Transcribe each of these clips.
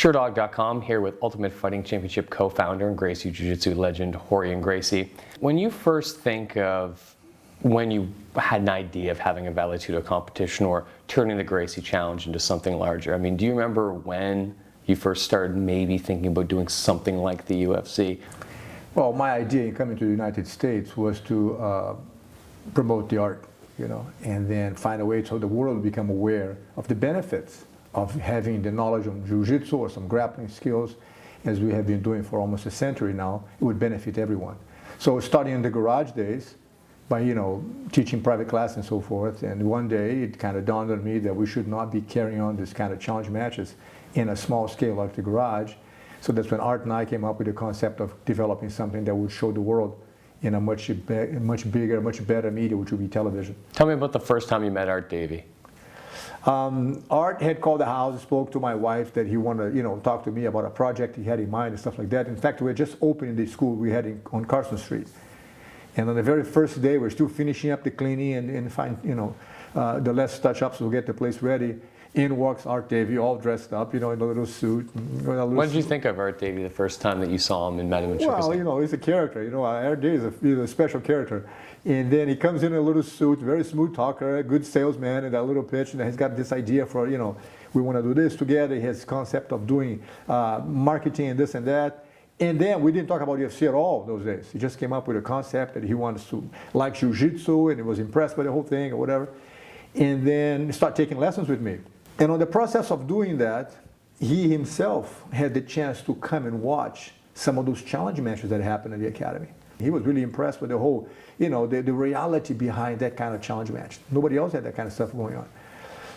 Sherdog.com here with Ultimate Fighting Championship co-founder and Gracie Jiu-Jitsu legend Rorion Gracie. When you first think of when you had an idea of having a Vale Tudo competition or turning the Gracie Challenge into something larger, I mean, do you remember when you first started maybe thinking about doing something like the UFC? Well, my idea in coming to the United States was to promote the art, and then find a way so the world would become aware of the benefits of having the knowledge of jiu-jitsu or some grappling skills, as we have been doing for almost a century now. It would benefit everyone. So starting in the garage days, by teaching private class and so forth, and one day it kind of dawned on me that we should not be carrying on this kind of challenge matches in a small scale like the garage. So that's when Art and I came up with the concept of developing something that would show the world in a much bigger, much better media, which would be television. Tell me about the first time you met Art Davie. Art had called the house, spoke to my wife that he wanted to, talk to me about a project he had in mind and stuff like that. In fact, we had just opened the school we had on Carson Street. And on the very first day, we're still finishing up the cleaning and find, the last touch-ups to get the place ready. In walks Art Davie, all dressed up, in a little suit. What did you think of Art Davie the first time that you saw him and met him and shook his hand? Well, he's a character. Art Davie is a special character. And then he comes in a little suit, very smooth talker, a good salesman, and that little pitch. And he's got this idea for, we want to do this together. He has concept of doing marketing and this and that. And then we didn't talk about UFC at all those days. He just came up with a concept that he wanted to like jiu-jitsu, and he was impressed by the whole thing or whatever. And then start taking lessons with me. And on the process of doing that, he himself had the chance to come and watch some of those challenge matches that happened at the academy. He was really impressed with the whole, the reality behind that kind of challenge match. Nobody else had that kind of stuff going on.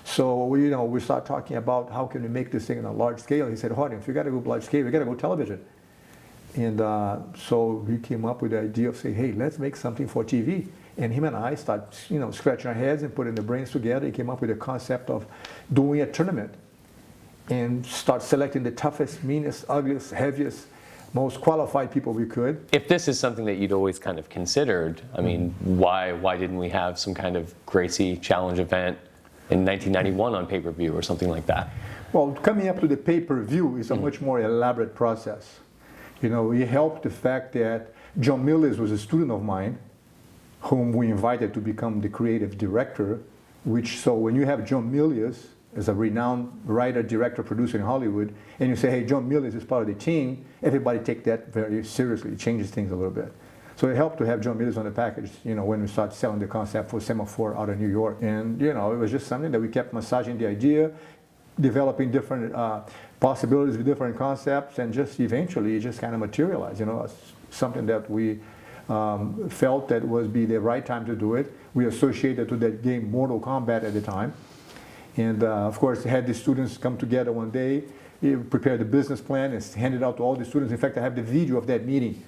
So we start talking about how can we make this thing on a large scale. He said, Rorion, if you got to go large scale, we got to go television. And so we came up with the idea of saying, hey, let's make something for TV. And him and I start, scratching our heads and putting the brains together. He came up with the concept of doing a tournament and start selecting the toughest, meanest, ugliest, heaviest, most qualified people we could. If this is something that you'd always kind of considered, I mean, why didn't we have some kind of Gracie Challenge event in 1991 on pay-per-view or something like that? Well, coming up to the pay-per-view is a much more elaborate process. It helped the fact that John Milius was a student of mine, whom we invited to become the creative director, so when you have John Milius as a renowned writer, director, producer in Hollywood, and you say, hey, John Milius is part of the team, everybody take that very seriously. It changes things a little bit. So it helped to have John Milius on the package, when we started selling the concept for Semaphore out of New York. And, it was just something that we kept massaging the idea, developing different possibilities with different concepts, and just eventually it just kind of materialized, something that we felt that would be the right time to do it. We associated to that game Mortal Kombat at the time. And of course, had the students come together one day, prepared the business plan and handed out to all the students. In fact, I have the video of that meeting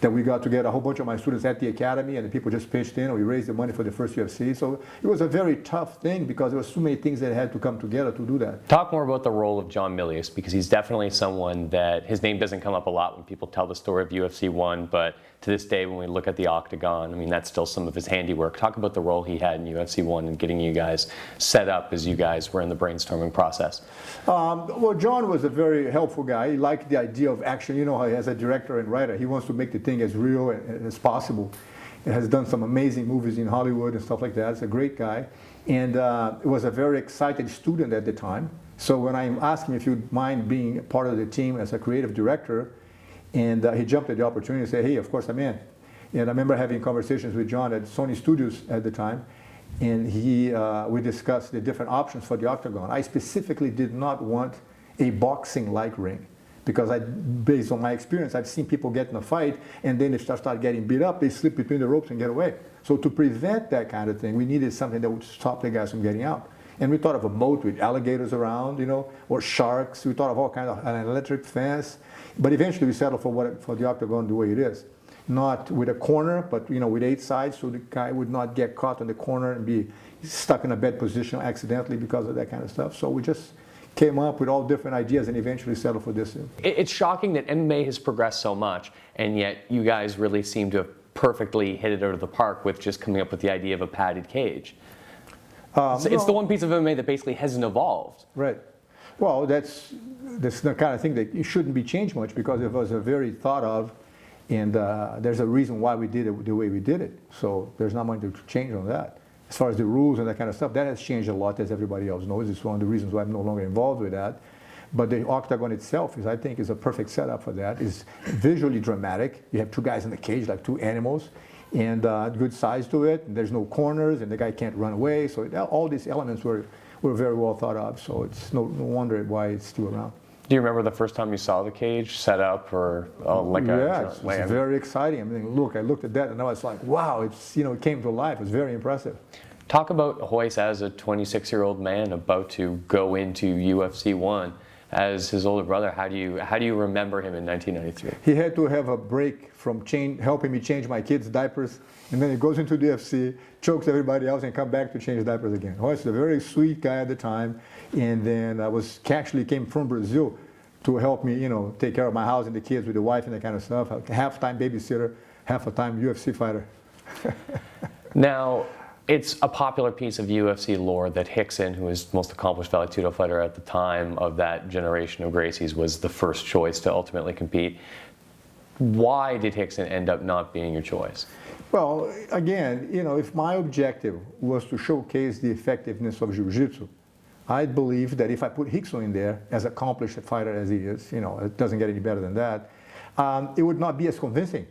that we got together, a whole bunch of my students at the academy, and the people just pitched in, and we raised the money for the first UFC. So it was a very tough thing because there were so many things that had to come together to do that. Talk more about the role of John Milius, because he's definitely someone that his name doesn't come up a lot when people tell the story of UFC 1, but to this day when we look at the Octagon, I mean, that's still some of his handiwork. Talk about the role he had in UFC 1 and getting you guys set up as you guys were in the brainstorming process. Well, John was a very helpful guy. He liked the idea of action. How as a director and writer, he wants to make the thing as real as possible. He has done some amazing movies in Hollywood and stuff like that. He's a great guy. And was a very excited student at the time. So when I asked him if he'd mind being part of the team as a creative director, and he jumped at the opportunity and said, hey, of course I'm in. And I remember having conversations with John at Sony Studios at the time, and we discussed the different options for the Octagon. I specifically did not want a boxing-like ring, because based on my experience, I've seen people get in a fight, and then they start getting beat up, they slip between the ropes and get away. So to prevent that kind of thing, we needed something that would stop the guys from getting out. And we thought of a moat with alligators around, or sharks. We thought of all kinds of an electric fence. But eventually we settled for the Octagon the way it is. Not with a corner, but with 8 sides, so the guy would not get caught on the corner and be stuck in a bad position accidentally because of that kind of stuff. So we just came up with all different ideas and eventually settled for this. It's shocking that MMA has progressed so much, and yet you guys really seem to have perfectly hit it out of the park with just coming up with the idea of a padded cage. It's the one piece of MMA that basically hasn't evolved. Right. Well, that's the kind of thing that it shouldn't be changed much because it was a very thought of, and there's a reason why we did it the way we did it. So there's not much to change on that. As far as the rules and that kind of stuff, that has changed a lot, as everybody else knows. It's one of the reasons why I'm no longer involved with that. But the Octagon itself I think, is a perfect setup for that. It's visually dramatic. You have two guys in the cage, like two animals, and good size to it. And there's no corners, and the guy can't run away. So all these elements were very well thought of. So it's no wonder why it's still around. Do you remember the first time you saw the cage set up, or it's very exciting. I mean, I looked at that, and I was like, wow! It came to life. It was very impressive. Talk about Royce as a 26-year-old man about to go into UFC 1. As his older brother, how do you remember him in 1993? He had to have a break from helping me change my kids' diapers, and then he goes into the UFC, chokes everybody else, and come back to change diapers again. Royce was a very sweet guy at the time, and then actually came from Brazil to help me, take care of my house and the kids with the wife and that kind of stuff. Half-time babysitter, half-a-time UFC fighter. Now, it's a popular piece of UFC lore that Rickson, who was the most accomplished Vale Tudo fighter at the time of that generation of Gracies, was the first choice to ultimately compete. Why did Rickson end up not being your choice? Well, again, if my objective was to showcase the effectiveness of jiu-jitsu, I believe that if I put Rickson in there, as accomplished a fighter as he is, it doesn't get any better than that, it would not be as convincing.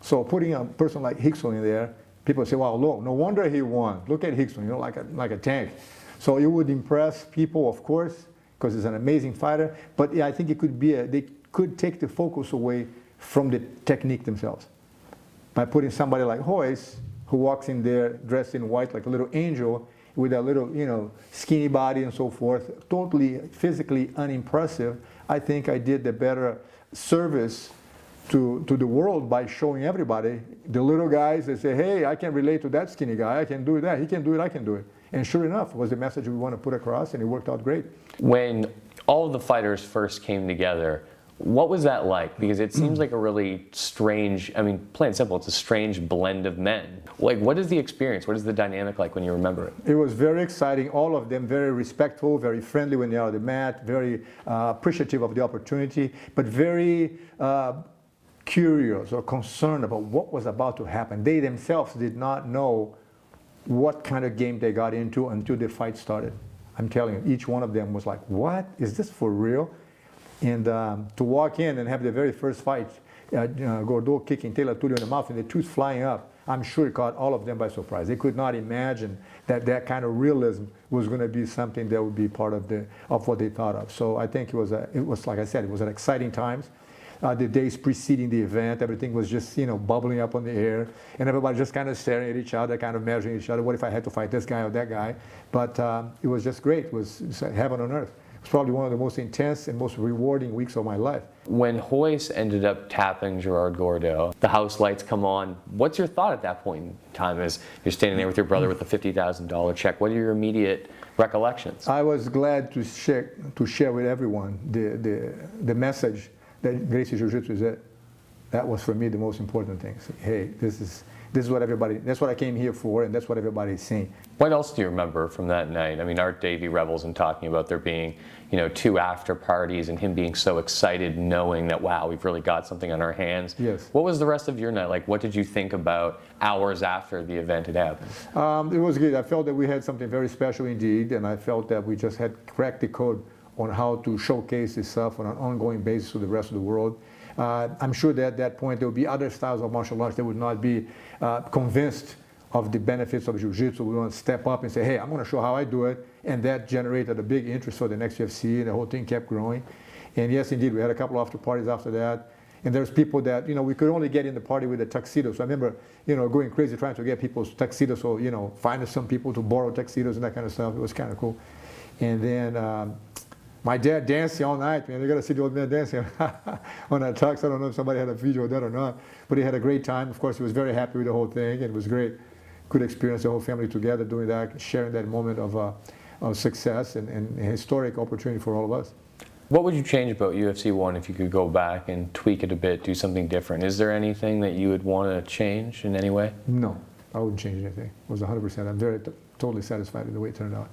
So putting a person like Rickson in there, people say, well, look, no wonder he won. Look at Rickson, like a tank. So it would impress people, of course, because he's an amazing fighter. But yeah, I think they could take the focus away from the technique themselves. By putting somebody like Royce, who walks in there dressed in white like a little angel, with a little, skinny body and so forth, totally physically unimpressive, I think I did the better service to the world by showing everybody, the little guys, they say, hey, I can relate to that skinny guy, I can do that, he can do it, I can do it. And sure enough, was the message we want to put across, and it worked out great. When all of the fighters first came together, what was that like? Because it seems like a really strange, plain and simple, it's a strange blend of men. What is the experience? What is the dynamic like when you remember it? It was very exciting. All of them very respectful, very friendly when they're on the mat, very appreciative of the opportunity, but very curious or concerned about what was about to happen. They themselves did not know what kind of game they got into until the fight started. I'm telling you, each one of them was like, what? Is this for real? And to walk in and have the very first fight, Gordo kicking Taylor Tulio in the mouth and the tooth flying up, I'm sure it caught all of them by surprise. They could not imagine that kind of realism was going to be something that would be part of what they thought of. So I think it was like I said, it was an exciting times. The days preceding the event, everything was just, bubbling up on the air, and everybody just kind of staring at each other, kind of measuring each other. What if I had to fight this guy or that guy? But it was just great. It was heaven on earth. It was probably one of the most intense and most rewarding weeks of my life. When Royce ended up tapping Gerard Gordeau, the house lights come on. What's your thought at that point in time as you're standing there with your brother with a $50,000 check? What are your immediate recollections? I was glad to share with everyone the message that Gracie Jiu-Jitsu is it. That was for me the most important thing. So, hey, this is what that's what I came here for, and that's what everybody's seeing. What else do you remember from that night? Art Davey revels in talking about there being, 2 after parties and him being so excited knowing that, wow, we've really got something on our hands. Yes. What was the rest of your night like? What did you think about hours after the event had happened? It was good. I felt that we had something very special indeed, and I felt that we just had cracked the code on how to showcase this stuff on an ongoing basis to the rest of the world. I'm sure that at that point there would be other styles of martial arts that would not be convinced of the benefits of jiu-jitsu. We want to step up and say, hey, I'm going to show how I do it. And that generated a big interest for the next UFC, and the whole thing kept growing. And yes, indeed, we had a couple of after parties after that. And there's people that, we could only get in the party with a tuxedo. So I remember, going crazy trying to get people's tuxedos. So, finding some people to borrow tuxedos and that kind of stuff. It was kind of cool. And then my dad dancing all night, man. You got to see the old man dancing on that tux. I don't know if somebody had a video of that or not. But he had a great time. Of course, he was very happy with the whole thing. And it was great. Good experience, the whole family together doing that, sharing that moment of success and a historic opportunity for all of us. What would you change about UFC 1 if you could go back and tweak it a bit, do something different? Is there anything that you would want to change in any way? No, I wouldn't change anything. It was 100%. I'm totally satisfied with the way it turned out.